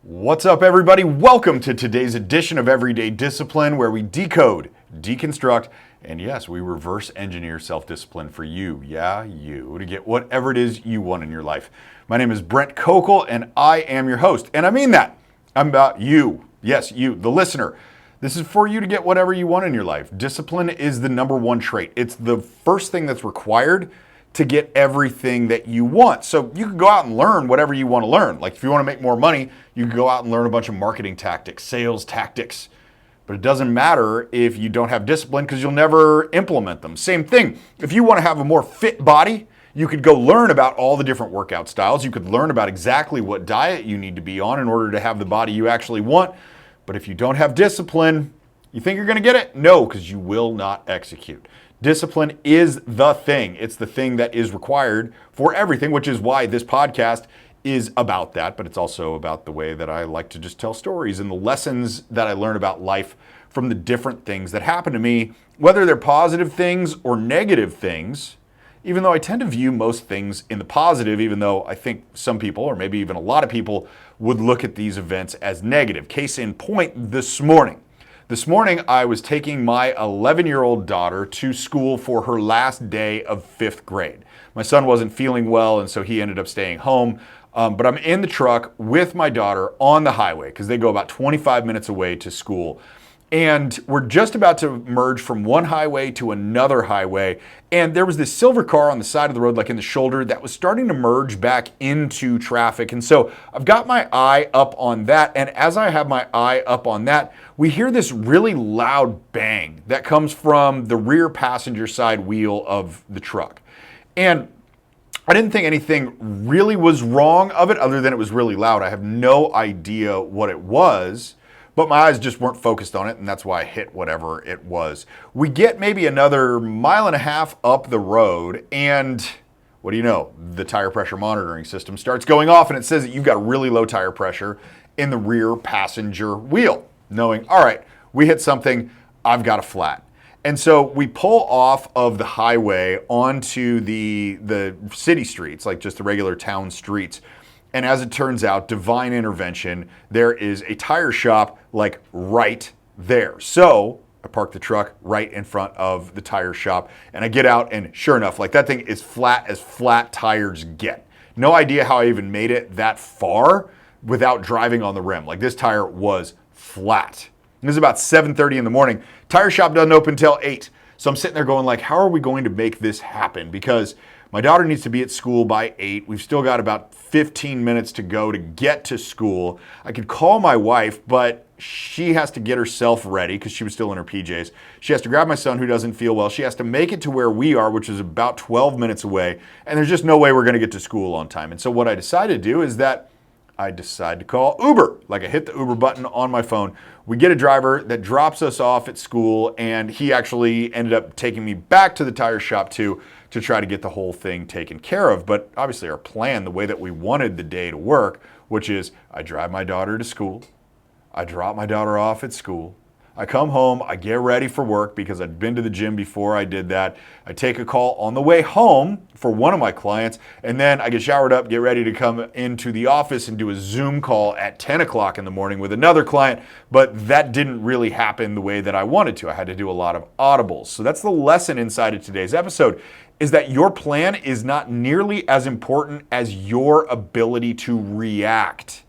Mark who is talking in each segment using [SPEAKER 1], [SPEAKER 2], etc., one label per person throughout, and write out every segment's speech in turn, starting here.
[SPEAKER 1] What's up, everybody? Welcome to today's edition of Everyday Discipline, where we decode, deconstruct, and yes, we reverse engineer self-discipline for you, you, to get whatever it is you want in your life. My name is Brent Kokel, and I am your host. And I mean that. I'm about you. Yes, you, the listener. This is for you to get whatever you want in your life. Discipline is the number one trait. It's the first thing that's required to get everything that you want. So you can go out and learn whatever you want to learn. Like if you want to make more money, you can go out and learn a bunch of marketing tactics, sales tactics. But it doesn't matter if you don't have discipline because you'll never implement them. Same thing. If you want to have a more fit body, you could go learn about all the different workout styles. You could learn about exactly what diet you need to be on in order to have the body you actually want. But if you don't have discipline, you think you're going to get it? No, because you will not execute. Discipline is the thing. It's the thing that is required for everything, which is why this podcast is about that. But it's also about the way that I like to just tell stories and the lessons that I learn about life from the different things that happen to me, whether they're positive things or negative things, even though I tend to view most things in the positive, even though I think some people, or maybe even a lot of people, would look at these events as negative. Case in point, this morning. This morning, I was taking my 11-year-old daughter to school for her last day of 5th grade. My son wasn't feeling well, and so he ended up staying home. But I'm in the truck with my daughter on the highway because they go about 25 minutes away to school. And we're just about to merge from one highway to another highway. And there was this silver car on the side of the road, like in the shoulder, that was starting to merge back into traffic. And so I've got my eye up on that. And as I have my eye up on that, we hear this really loud bang that comes from the rear passenger side wheel of the truck. And I didn't think anything really was wrong of it other than it was really loud. I have no idea what it was. But my eyes just weren't focused on it, and that's why I hit whatever it was. We get maybe another mile and a half up the road, and what do you know? The tire pressure monitoring system starts going off, and it says that you've got really low tire pressure in the rear passenger wheel. Knowing, all right, we hit something, I've got a flat. And so we pull off of the highway onto the city streets, like just the regular town streets. And as it turns out, divine intervention, there is a tire shop like right there. So I park the truck right in front of the tire shop and I get out and sure enough, like that thing is flat as flat tires get. No idea how I even made it that far without driving on the rim. Like this tire was flat. It was about 7:30 in the morning. Tire shop doesn't open until 8. So I'm sitting there going like, how are we going to make this happen? Because my daughter needs to be at school by 8. We've still got about 15 minutes to go to get to school. I could call my wife, but she has to get herself ready because she was still in her PJs. She has to grab my son who doesn't feel well. She has to make it to where we are, which is about 12 minutes away. And there's just no way we're going to get to school on time. And so what I decided to do is that I decide to call Uber. Like I hit the Uber button on my phone. We get a driver that drops us off at school, and he actually ended up taking me back to the tire shop to try to get the whole thing taken care of. But obviously our plan, the way that we wanted the day to work, which is I drive my daughter to school, I drop my daughter off at school, I come home, I get ready for work because I'd been to the gym before I did that. I take a call on the way home for one of my clients, and then I get showered up, get ready to come into the office and do a Zoom call at 10 o'clock in the morning with another client, but that didn't really happen the way that I wanted to. I had to do a lot of audibles. So that's the lesson inside of today's episode, is that your plan is not nearly as important as your ability to react.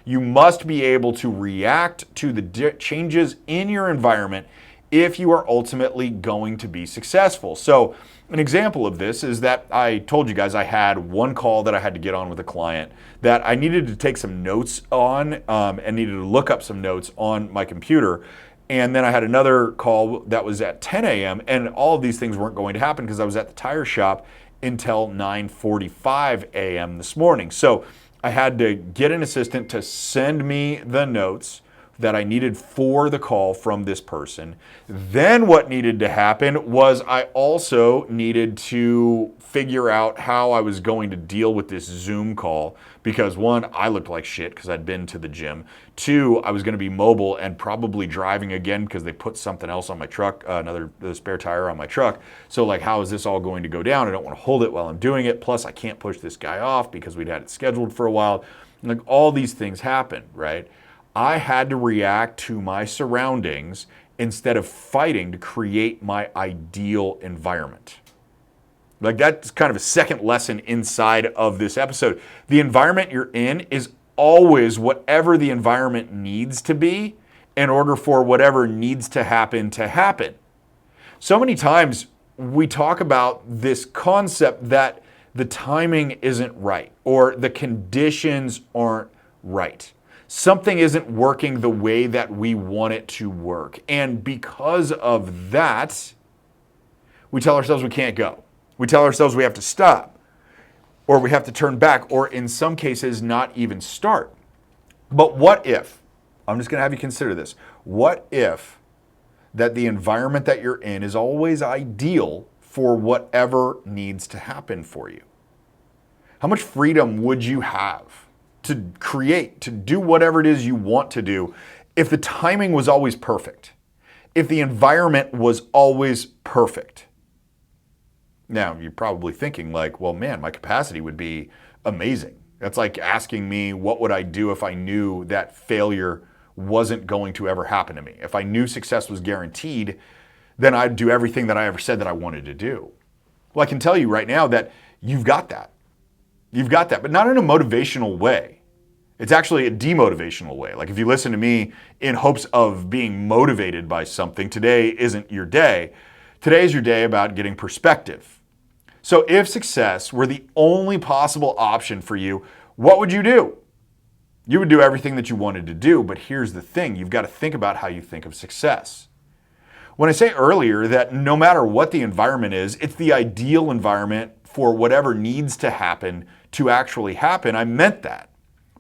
[SPEAKER 1] You must be able to react to the changes in your environment if you are ultimately going to be successful. So an example of this is that I told you guys I had one call that I had to get on with a client that I needed to take some notes on and needed to look up some notes on my computer. And then I had another call that was at 10 a.m. and all of these things weren't going to happen because I was at the tire shop until 9:45 a.m. this morning. So I had to get an assistant to send me the notes that I needed for the call from this person. Then what needed to happen was I also needed to figure out how I was going to deal with this Zoom call because one, I looked like shit because I'd been to the gym. Two, I was going to be mobile and probably driving again because they put something else on my truck, the spare tire on my truck. So like, how is this all going to go down? I don't want to hold it while I'm doing it. Plus I can't push this guy off because we'd had it scheduled for a while. Like all these things happen, right? I had to react to my surroundings instead of fighting to create my ideal environment. Like that's kind of a second lesson inside of this episode. The environment you're in is always whatever the environment needs to be in order for whatever needs to happen to happen. So many times we talk about this concept that the timing isn't right or the conditions aren't right. Something isn't working the way that we want it to work. And because of that, we tell ourselves we can't go. We tell ourselves we have to stop, or we have to turn back, or in some cases, not even start. But what if, I'm just going to have you consider this, what if that the environment that you're in is always ideal for whatever needs to happen for you? How much freedom would you have to create, to do whatever it is you want to do if the timing was always perfect? If the environment was always perfect? Now, you're probably thinking like, well, man, my capacity would be amazing. That's like asking me, what would I do if I knew that failure wasn't going to ever happen to me? If I knew success was guaranteed, then I'd do everything that I ever said that I wanted to do. Well, I can tell you right now that you've got that. You've got that, but not in a motivational way. It's actually a demotivational way. Like if you listen to me in hopes of being motivated by something, today isn't your day. Today is your day about getting perspective. So if success were the only possible option for you, what would you do? You would do everything that you wanted to do, but here's the thing. You've got to think about how you think of success. When I say earlier that no matter what the environment is, it's the ideal environment for whatever needs to happen to actually happen, I meant that.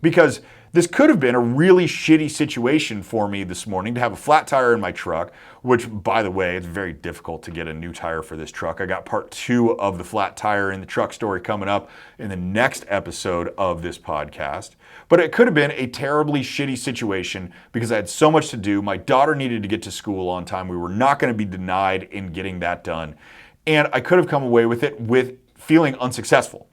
[SPEAKER 1] Because this could have been a really shitty situation for me this morning to have a flat tire in my truck, which, by the way, it's very difficult to get a new tire for this truck. I got part 2 of the flat tire in the truck story coming up in the next episode of this podcast. But it could have been a terribly shitty situation because I had so much to do. My daughter needed to get to school on time. We were not going to be denied in getting that done. And I could have come away with it with feeling unsuccessful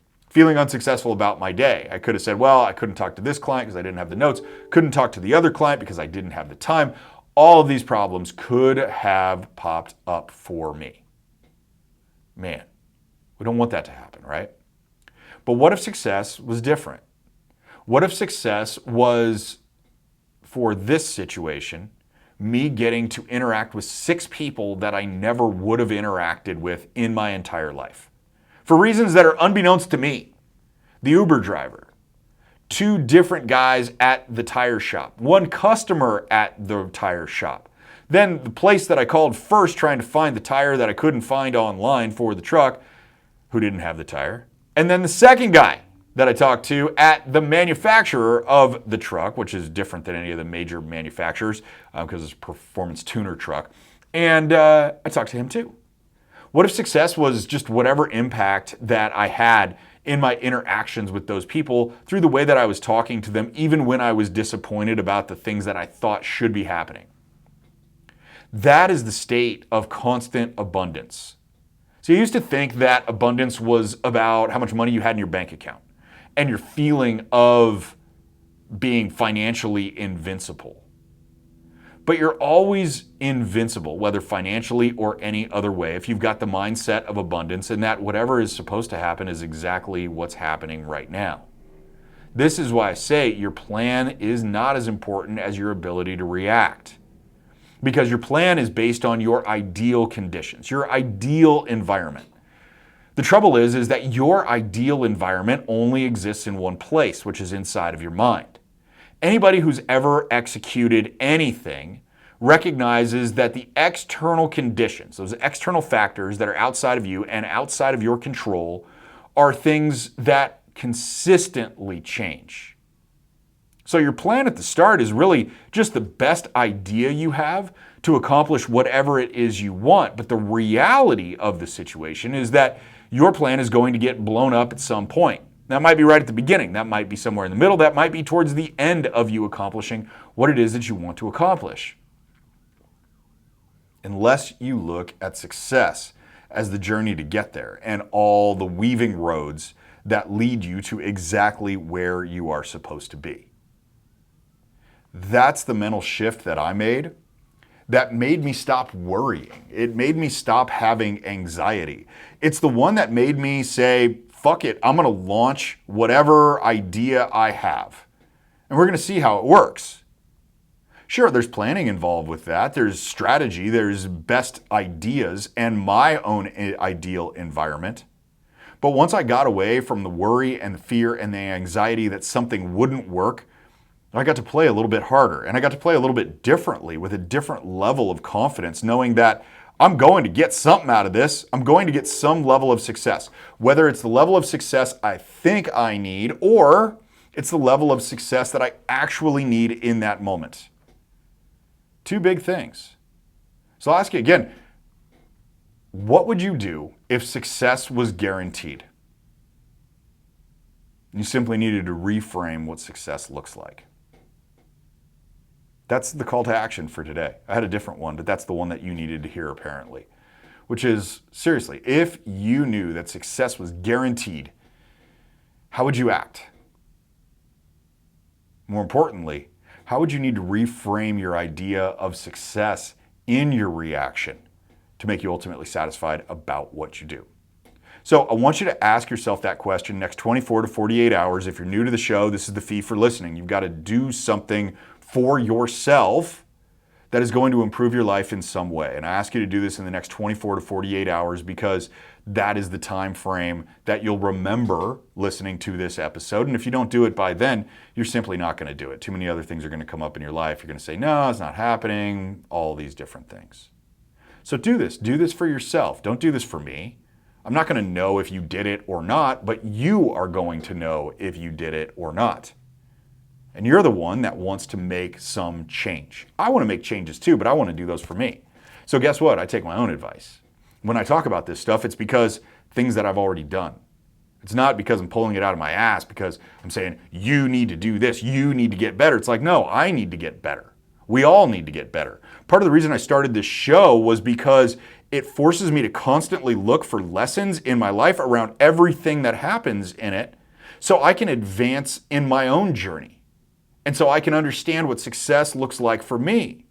[SPEAKER 1] about my day. I could have said, well, I couldn't talk to this client because I didn't have the notes, couldn't talk to the other client because I didn't have the time. All of these problems could have popped up for me. Man, we don't want that to happen, right? But what if success was different? What if success was, for this situation, me getting to interact with 6 people that I never would have interacted with in my entire life? For reasons that are unbeknownst to me. The Uber driver, 2 different guys at the tire shop, 1 customer at the tire shop, then the place that I called first trying to find the tire that I couldn't find online for the truck, who didn't have the tire, and then the second guy that I talked to at the manufacturer of the truck, which is different than any of the major manufacturers because it's a performance tuner truck, and I talked to him too. What if success was just whatever impact that I had in my interactions with those people through the way that I was talking to them, even when I was disappointed about the things that I thought should be happening? That is the state of constant abundance. So you used to think that abundance was about how much money you had in your bank account and your feeling of being financially invincible. But you're always invincible, whether financially or any other way, if you've got the mindset of abundance and that whatever is supposed to happen is exactly what's happening right now. This is why I say your plan is not as important as your ability to react. Because your plan is based on your ideal conditions, your ideal environment. The trouble is that your ideal environment only exists in one place, which is inside of your mind. Anybody who's ever executed anything recognizes that the external conditions, those external factors that are outside of you and outside of your control, are things that consistently change. So your plan at the start is really just the best idea you have to accomplish whatever it is you want. But the reality of the situation is that your plan is going to get blown up at some point. That might be right at the beginning. That might be somewhere in the middle. That might be towards the end of you accomplishing what it is that you want to accomplish. Unless you look at success as the journey to get there and all the weaving roads that lead you to exactly where you are supposed to be. That's the mental shift that I made that made me stop worrying. It made me stop having anxiety. It's the one that made me say, fuck it, I'm going to launch whatever idea I have. And we're going to see how it works. Sure, there's planning involved with that. There's strategy, there's best ideas, and my own ideal environment. But once I got away from the worry and the fear and the anxiety that something wouldn't work, I got to play a little bit harder, and I got to play a little bit differently with a different level of confidence, knowing that I'm going to get something out of this. I'm going to get some level of success, whether it's the level of success I think I need or it's the level of success that I actually need in that moment. Two big things. So I'll ask you again, what would you do if success was guaranteed? You simply needed to reframe what success looks like. That's the call to action for today. I had a different one, but that's the one that you needed to hear apparently, which is, seriously, if you knew that success was guaranteed, how would you act? More importantly, how would you need to reframe your idea of success in your reaction to make you ultimately satisfied about what you do? So I want you to ask yourself that question next 24 to 48 hours. If you're new to the show, this is the fee for listening. You've got to do something for yourself that is going to improve your life in some way. And I ask you to do this in the next 24 to 48 hours because that is the time frame that you'll remember listening to this episode. And if you don't do it by then, you're simply not going to do it. Too many other things are going to come up in your life. You're going to say, no, it's not happening, all these different things. So do this. Do this for yourself. Don't do this for me. I'm not going to know if you did it or not, but you are going to know if you did it or not. And you're the one that wants to make some change. I want to make changes too, but I want to do those for me. So guess what? I take my own advice. When I talk about this stuff, it's because things that I've already done. It's not because I'm pulling it out of my ass because I'm saying, you need to do this, you need to get better. It's like, no, I need to get better. We all need to get better. Part of the reason I started this show was because it forces me to constantly look for lessons in my life around everything that happens in it so I can advance in my own journey. And so I can understand what success looks like for me.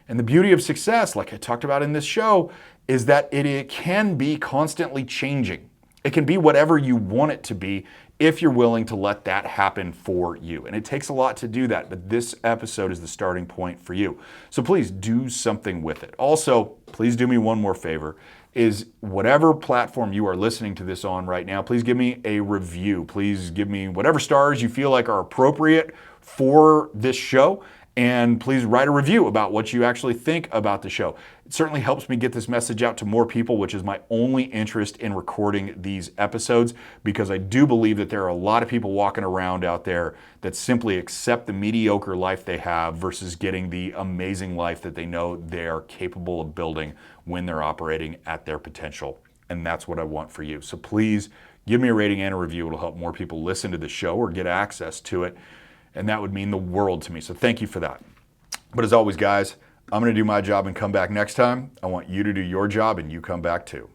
[SPEAKER 1] And the beauty of success, like I talked about in this show, is that it can be constantly changing. It can be whatever you want it to be if you're willing to let that happen for you. And it takes a lot to do that, but this episode is the starting point for you. So please do something with it. Also, please do me one more favor, is whatever platform you are listening to this on right now, please give me a review. Please give me whatever stars you feel like are appropriate for this show. And please write a review about what you actually think about the show. It certainly helps me get this message out to more people, which is my only interest in recording these episodes, because I do believe that there are a lot of people walking around out there that simply accept the mediocre life they have versus getting the amazing life that they know they are capable of building when they're operating at their potential. And that's what I want for you. So please give me a rating and a review. It'll help more people listen to the show or get access to it. And that would mean the world to me. So thank you for that. But as always, guys, I'm going to do my job and come back next time. I want you to do your job and you come back too.